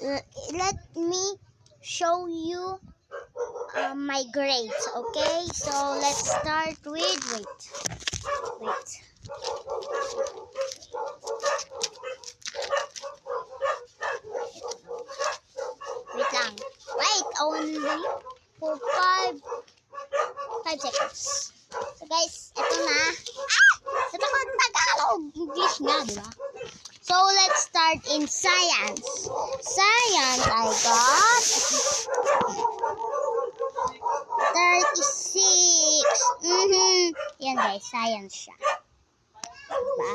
let me show you my grades. Okay, so let's start with wait. Wait lang. Wait, only for 5 seconds. So guys, eto na. Ito ko Tagalog. English na, di ba? So let's start in science. Science, I got 36. Yan guys, science siya. Diba?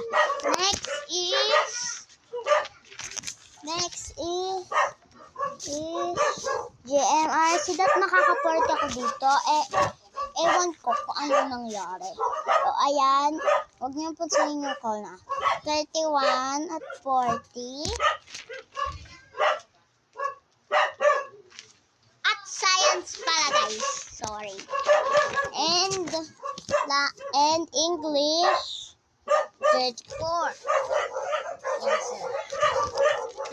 Next is GMRC. Dat nakaka-40 ako dito. Ewan ko kung ano nangyari. So, ayan. Huwag niyo pansinin yung call na. 31 at 40. At science pala guys. Sorry. And English 34. Yes, sir.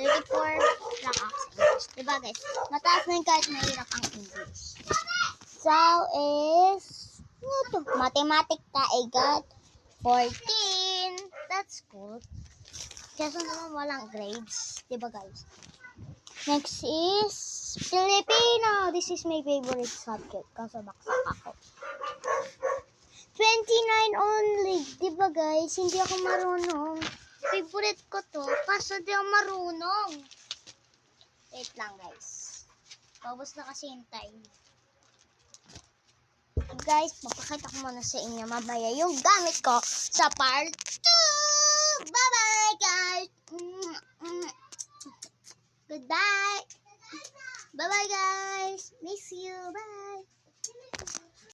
34 lang ako sa English. Diba guys? Mataas na yung kahit mahirap ang English. So is mathematics I got 14. That's cool. Kasi naman walang grades. Diba guys? Next is Filipino. This is my favorite subject. Kaso baksak ako. 29 only. Diba guys? Hindi ako marunong. Favorite ko to. Kaso di ako marunong. Wait lang guys. Paubos na kasi yung time. Guys, papakita ko muna sa inyo mamaya yung gamit ko sa part 2. Bye-bye guys. Goodbye. Bye-bye guys. Miss you. Bye.